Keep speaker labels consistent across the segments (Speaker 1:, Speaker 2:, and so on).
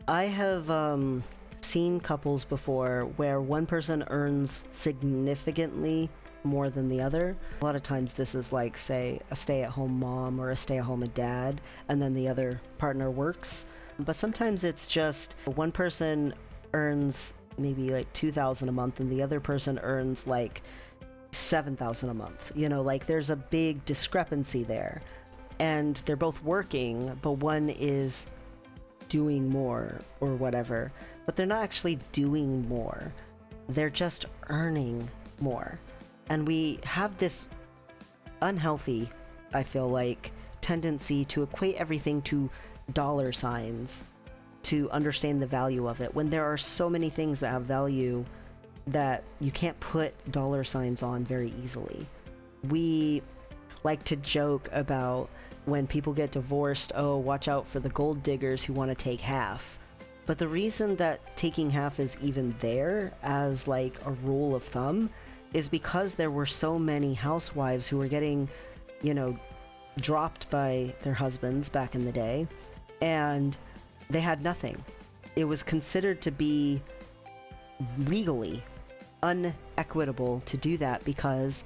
Speaker 1: I have seen couples before where one person earns significantly more than the other. A lot of times this is like, say, a stay-at-home mom or a stay-at-home dad, and then the other partner works. But sometimes it's just one person earns maybe like 2,000 a month and the other person earns like 7,000 a month. You know, like there's a big discrepancy there. And they're both working, but one is doing more or whatever, but they're not actually doing more. They're just earning more. And we have this unhealthy, I feel like, tendency to equate everything to dollar signs to understand the value of it, when there are so many things that have value that you can't put dollar signs on very easily. We like to joke about when people get divorced, oh, watch out for the gold diggers who want to take half. But the reason that taking half is even there as like a rule of thumb is because there were so many housewives who were getting, you know, dropped by their husbands back in the day, and they had nothing. It was considered to be legally unequitable to do that, because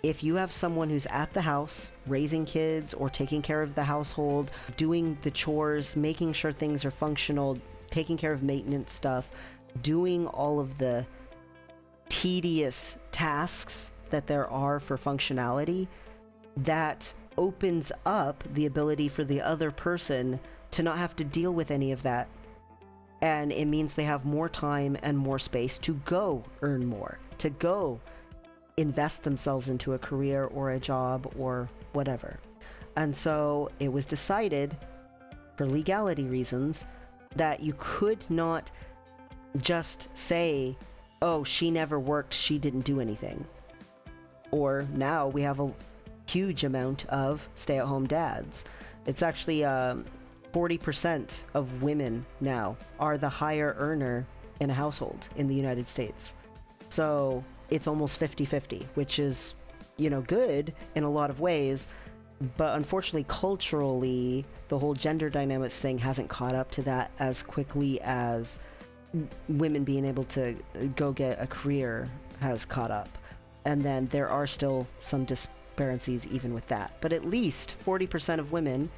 Speaker 1: if you have someone who's at the house raising kids or taking care of the household, doing the chores, making sure things are functional, taking care of maintenance stuff, doing all of the tedious tasks that there are for functionality, that opens up the ability for the other person to not have to deal with any of that. And it means they have more time and more space to go earn more, to go invest themselves into a career or a job or whatever. And so it was decided, for legality reasons, that you could not just say, oh, she never worked, she didn't do anything. Or now we have a huge amount of stay-at-home dads. It's actually 40% of women now are the higher earner in a household in the United States. So it's almost 50-50, which is, you know, good in a lot of ways. But unfortunately, culturally, the whole gender dynamics thing hasn't caught up to that as quickly as women being able to go get a career has caught up. And then there are still some disparities even with that. But at least 40% of women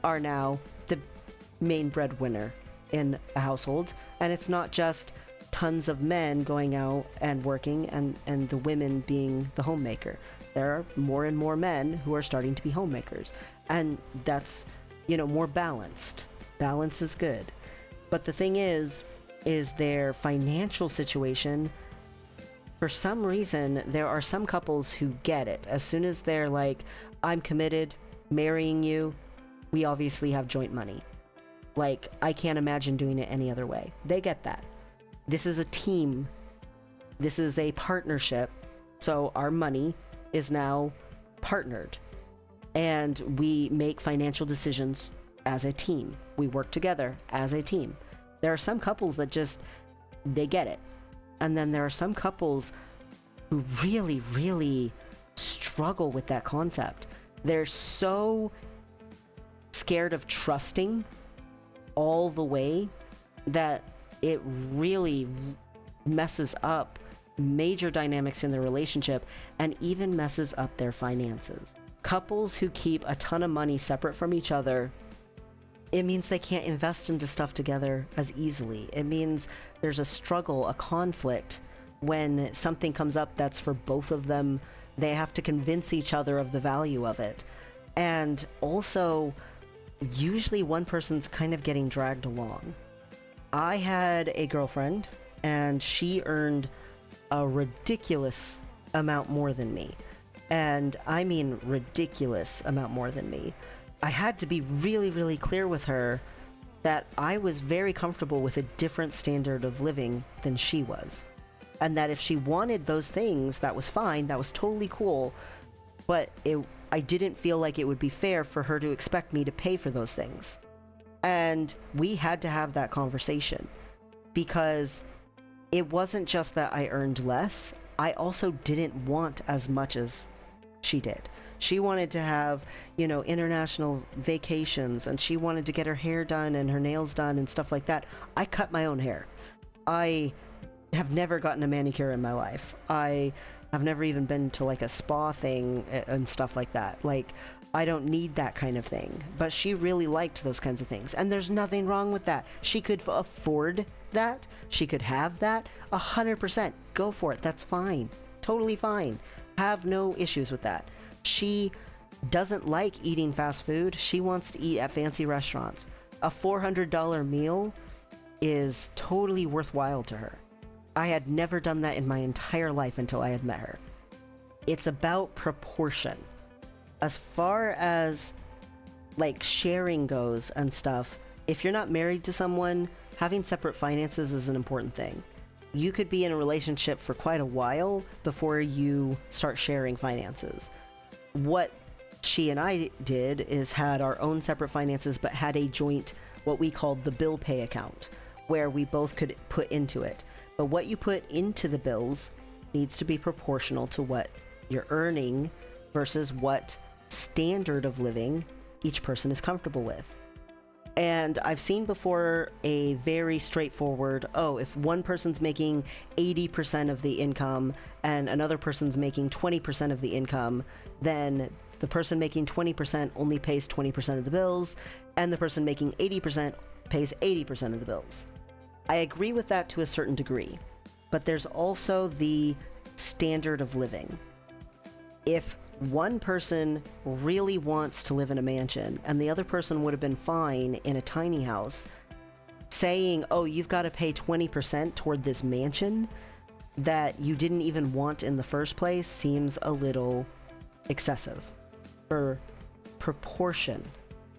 Speaker 1: are now the main breadwinner in a household. And it's not just tons of men going out and working and the women being the homemaker. There are more and more men who are starting to be homemakers. And that's, you know, more balanced. Balance is good. But the thing is their financial situation, for some reason, there are some couples who get it. As soon as they're like, I'm committed, marrying you, we obviously have joint money. Like, I can't imagine doing it any other way. They get that. This is a team. This is a partnership. So our money is now partnered. And we make financial decisions as a team. We work together as a team. There are some couples that just, they get it. And then there are some couples who really, really struggle with that concept. They're so scared of trusting all the way that it really messes up major dynamics in their relationship and even messes up their finances. Couples who keep a ton of money separate from each other, it means they can't invest into stuff together as easily. It means there's a struggle, a conflict. When something comes up that's for both of them, they have to convince each other of the value of it. And also, usually one person's kind of getting dragged along. I had a girlfriend, and she earned a ridiculous amount more than me. And I mean ridiculous amount more than me. I had to be really, really clear with her that I was very comfortable with a different standard of living than she was. And that if she wanted those things, that was fine, that was totally cool. But I didn't feel like it would be fair for her to expect me to pay for those things. And we had to have that conversation, because it wasn't just that I earned less, I also didn't want as much as she did. She wanted to have, international vacations, and she wanted to get her hair done and her nails done and stuff like that. I cut my own hair. I have never gotten a manicure in my life. I have never even been to like a spa thing and stuff like that. Like, I don't need that kind of thing. But she really liked those kinds of things. And there's nothing wrong with that. She could afford that. She could have that. 100%. Go for it. That's fine. Totally fine. Have no issues with that. She doesn't like eating fast food. She wants to eat at fancy restaurants. A $400 meal is totally worthwhile to her. I had never done that in my entire life until I had met her. It's about proportion. As far as like sharing goes and stuff, if you're not married to someone, having separate finances is an important thing. You could be in a relationship for quite a while before you start sharing finances. What she and I did is had our own separate finances, but had a joint, what we called the bill pay account, where we both could put into it. But what you put into the bills needs to be proportional to what you're earning versus what standard of living each person is comfortable with. And I've seen before a very straightforward, if one person's making 80% of the income and another person's making 20% of the income, then the person making 20% only pays 20% of the bills, and the person making 80% pays 80% of the bills. I agree with that to a certain degree, but there's also the standard of living. If one person really wants to live in a mansion and the other person would have been fine in a tiny house, saying, you've got to pay 20% toward this mansion that you didn't even want in the first place seems a little excessive for proportion.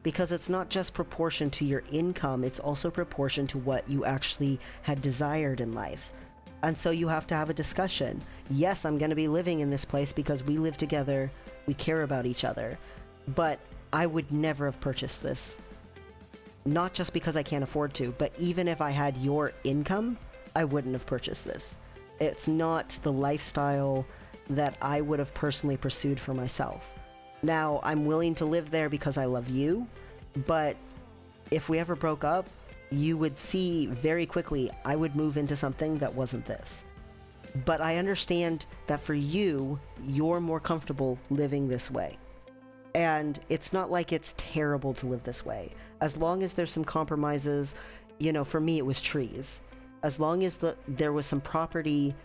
Speaker 1: Because it's not just proportion to your income, it's also proportion to what you actually had desired in life. And so you have to have a discussion. Yes, I'm going to be living in this place because we live together, we care about each other, but I would never have purchased this. Not just because I can't afford to, but even if I had your income, I wouldn't have purchased this. It's not the lifestyle that I would have personally pursued for myself. Now, I'm willing to live there because I love you, but if we ever broke up, you would see very quickly I would move into something that wasn't this. But I understand that for you, you're more comfortable living this way. And it's not like it's terrible to live this way. As long as there's some compromises, for me it was trees. As long as there was some property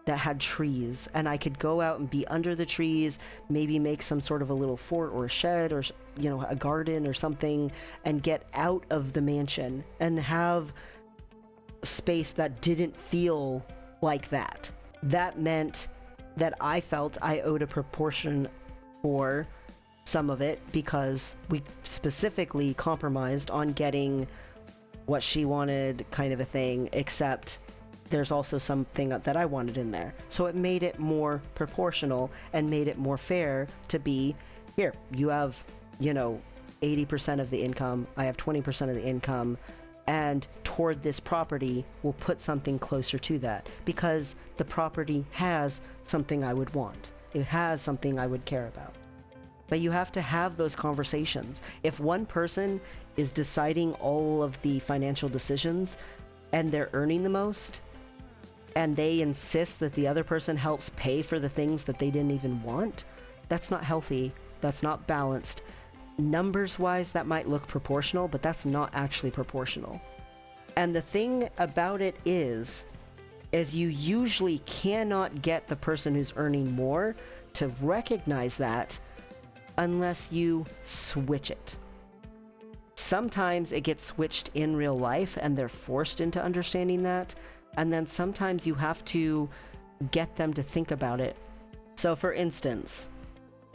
Speaker 1: that had trees and I could go out and be under the trees, maybe make some sort of a little fort or a shed or a garden or something, and get out of the mansion and have space that didn't feel like that. That meant that I felt I owed a proportion for some of it because we specifically compromised on getting what she wanted, kind of a thing, except there's also something that I wanted in there. So it made it more proportional and made it more fair to be, here, you have, 80% of the income, I have 20% of the income, and toward this property, we'll put something closer to that because the property has something I would want. It has something I would care about. But you have to have those conversations. If one person is deciding all of the financial decisions and they're earning the most, and they insist that the other person helps pay for the things that they didn't even want, that's not healthy. That's not balanced. Numbers-wise, that might look proportional, but that's not actually proportional. And the thing about it is you usually cannot get the person who's earning more to recognize that unless you switch it. Sometimes it gets switched in real life and they're forced into understanding that. And then sometimes you have to get them to think about it. So for instance,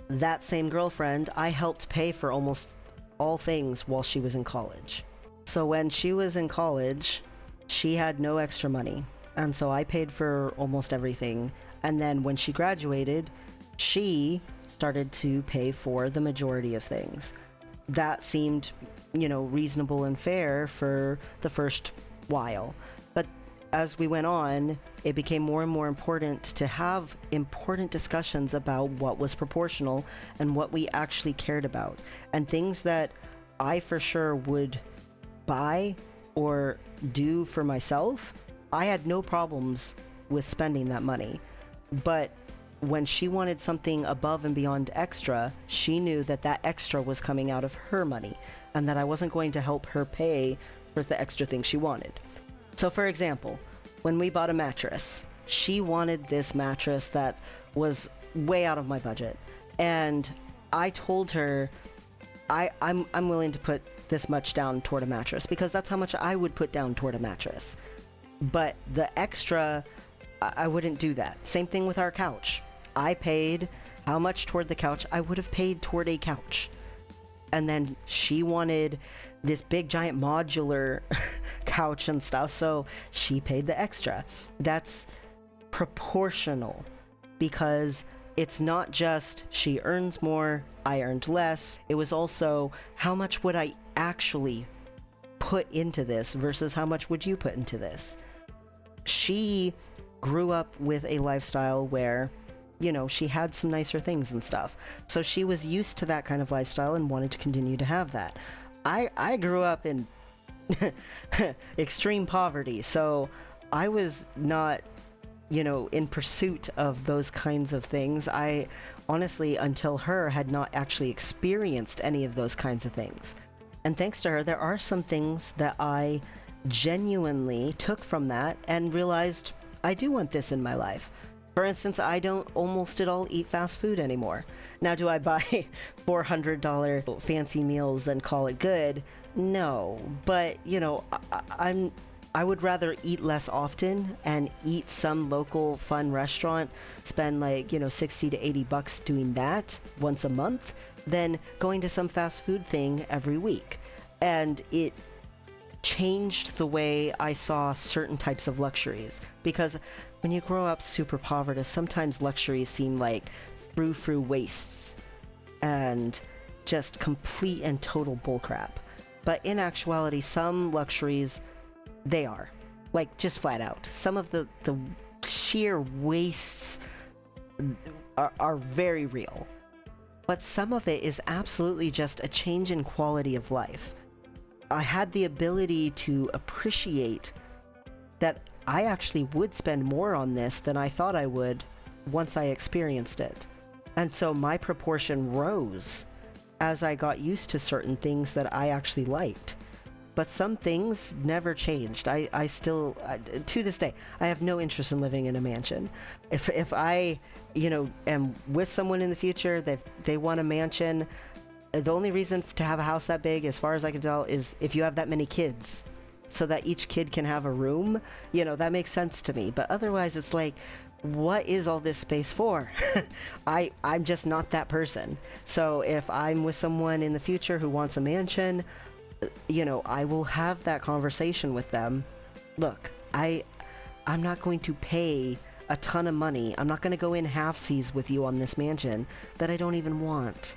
Speaker 1: that same girlfriend, I helped pay for almost all things while she was in college. So when she was in college, she had no extra money. And so I paid for almost everything. And then when she graduated, she started to pay for the majority of things. That seemed, reasonable and fair for the first while. But as we went on, it became more and more important to have important discussions about what was proportional and what we actually cared about. And things that I for sure would buy or do for myself, I had no problems with spending that money. But when she wanted something above and beyond extra, she knew that that extra was coming out of her money and that I wasn't going to help her pay for the extra thing she wanted. So for example, when we bought a mattress, she wanted this mattress that was way out of my budget. And I told her, I'm willing to put this much down toward a mattress because that's how much I would put down toward a mattress. But the extra, I wouldn't do that. Same thing with our couch. I paid how much toward the couch I would have paid toward a couch. And then she wanted this big giant modular couch and stuff, so she paid the extra. That's proportional because it's not just she earns more, I earned less. It was also how much would I actually put into this versus how much would you put into this. She grew up with a lifestyle where, you know, she had some nicer things and stuff. So she was used to that kind of lifestyle and wanted to continue to have that. I grew up in extreme poverty, so I was not, you know, in pursuit of those kinds of things. I honestly, until her, had not actually experienced any of those kinds of things. And thanks to her, there are some things that I genuinely took from that and realized I do want this in my life. For instance, I don't almost at all eat fast food anymore. Now, do I buy $400 fancy meals and call it good? No, but you know, I would rather eat less often and eat some local fun restaurant, spend like, you know, 60 to 80 bucks doing that once a month than going to some fast food thing every week. And it changed the way I saw certain types of luxuries, because when you grow up super poverty, sometimes luxuries seem like frou-frou wastes and just complete and total bullcrap. But in actuality, some luxuries, they are like just flat out. Some of the sheer wastes are very real, but some of it is absolutely just a change in quality of life. I had the ability to appreciate that I actually would spend more on this than I thought I would once I experienced it. And so my proportion rose as I got used to certain things that I actually liked. But some things never changed. I still, to this day, I have no interest in living in a mansion. If I, you know, am with someone in the future, they want a mansion, the only reason to have a house that big, as far as I can tell, is if you have that many kids, so that each kid can have a room. You know, that makes sense to me. But otherwise, it's like, what is all this space for? I'm just not that person. So if I'm with someone in the future who wants a mansion, you know, I will have that conversation with them. Look, I'm not going to pay a ton of money. I'm not going to go in half-seas with you on this mansion that I don't even want.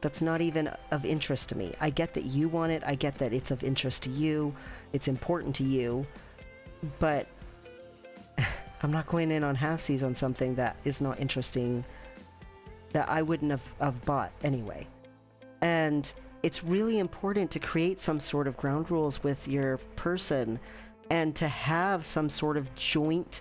Speaker 1: That's not even of interest to me. I get that you want it. I get that it's of interest to you. It's important to you. But I'm not going in on half-seas on something that is not interesting, that I wouldn't have bought anyway. And it's really important to create some sort of ground rules with your person and to have some sort of joint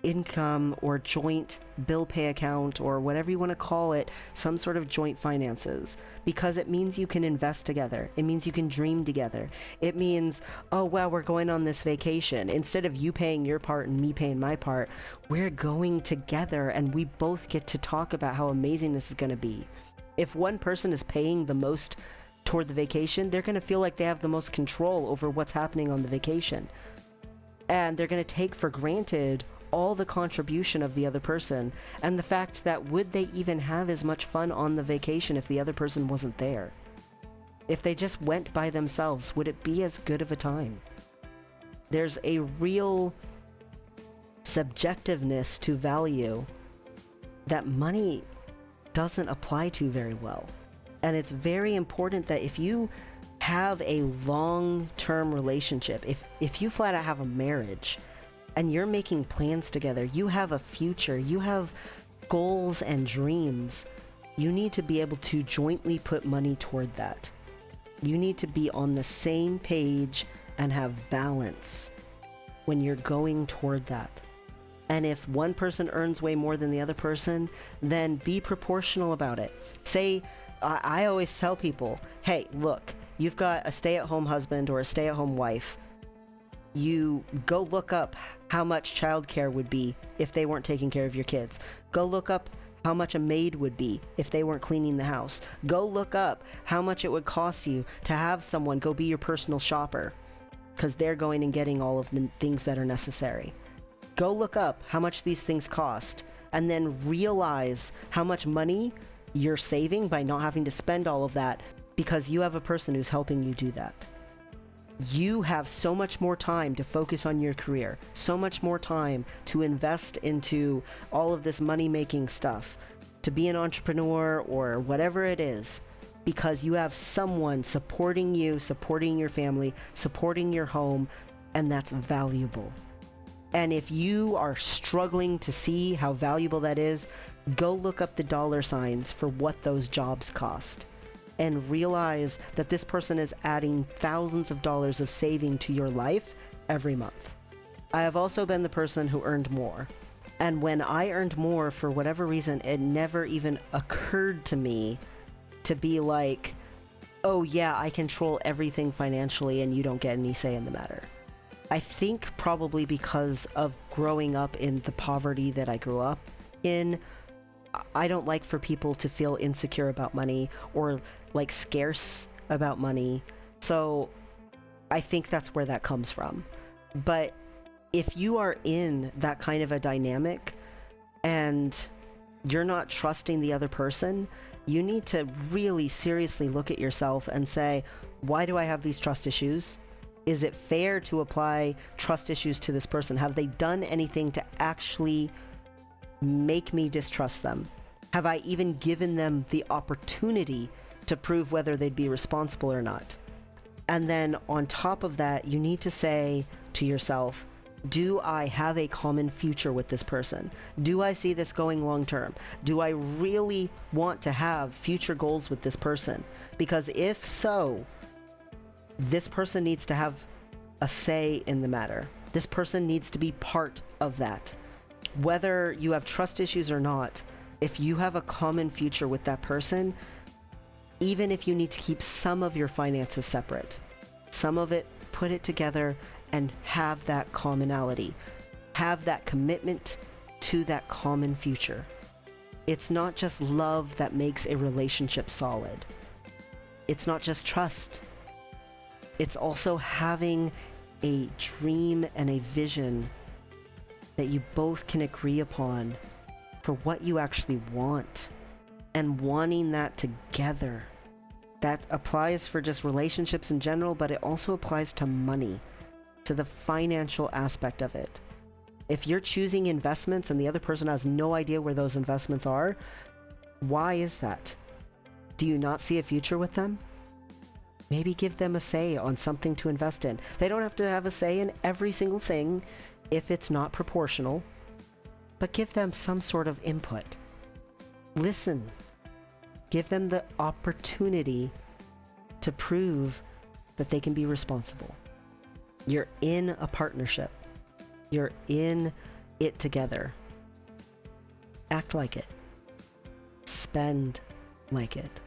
Speaker 1: income or joint bill pay account or whatever you want to call it, some sort of joint finances, because it means you can invest together. It means you can dream together. It means, oh wow, we're going on this vacation. Instead of you paying your part and me paying my part, we're going together and we both get to talk about how amazing this is going to be. If one person is paying the most toward the vacation, they're going to feel like they have the most control over what's happening on the vacation. And they're going to take for granted all the contribution of the other person and the fact that would they even have as much fun on the vacation if the other person wasn't there? If they just went by themselves, would it be as good of a time? There's a real subjectiveness to value that money doesn't apply to very well. And it's very important that if you have a long-term relationship, if you flat out have a marriage, and you're making plans together, you have a future, you have goals and dreams, you need to be able to jointly put money toward that. You need to be on the same page and have balance when you're going toward that. And if one person earns way more than the other person, then be proportional about it. Say, I always tell people, hey, look, you've got a stay-at-home husband or a stay-at-home wife. You go look up how much childcare would be if they weren't taking care of your kids. Go look up how much a maid would be if they weren't cleaning the house. Go look up how much it would cost you to have someone go be your personal shopper, because they're going and getting all of the things that are necessary. Go look up how much these things cost, and then realize how much money you're saving by not having to spend all of that because you have a person who's helping you do that. You have so much more time to focus on your career, so much more time to invest into all of this money-making stuff, to be an entrepreneur or whatever it is, because you have someone supporting you, supporting your family, supporting your home, and that's valuable. And if you are struggling to see how valuable that is, go look up the dollar signs for what those jobs cost, and realize that this person is adding thousands of dollars of saving to your life every month. I have also been the person who earned more. And when I earned more, for whatever reason, it never even occurred to me to be like, oh yeah, I control everything financially and you don't get any say in the matter. I think probably because of growing up in the poverty that I grew up in, I don't like for people to feel insecure about money or like scarce about money. So I think that's where that comes from. But if you are in that kind of a dynamic and you're not trusting the other person, you need to really seriously look at yourself and say, why do I have these trust issues? Is it fair to apply trust issues to this person? Have they done anything to actually make me distrust them? Have I even given them the opportunity to prove whether they'd be responsible or not? And then on top of that, you need to say to yourself, do I have a common future with this person? Do I see this going long term? Do I really want to have future goals with this person? Because if so, this person needs to have a say in the matter. This person needs to be part of that. Whether you have trust issues or not, if you have a common future with that person, even if you need to keep some of your finances separate, some of it, put it together and have that commonality. Have that commitment to that common future. It's not just love that makes a relationship solid. It's not just trust. It's also having a dream and a vision that you both can agree upon for what you actually want, and wanting that together. That applies for just relationships in general, but it also applies to money, to the financial aspect of it. If you're choosing investments and the other person has no idea where those investments are, why is that? Do you not see a future with them? Maybe give them a say on something to invest in. They don't have to have a say in every single thing if it's not proportional, but give them some sort of input. Listen. Give them the opportunity to prove that they can be responsible. You're in a partnership. You're in it together. Act like it. Spend like it.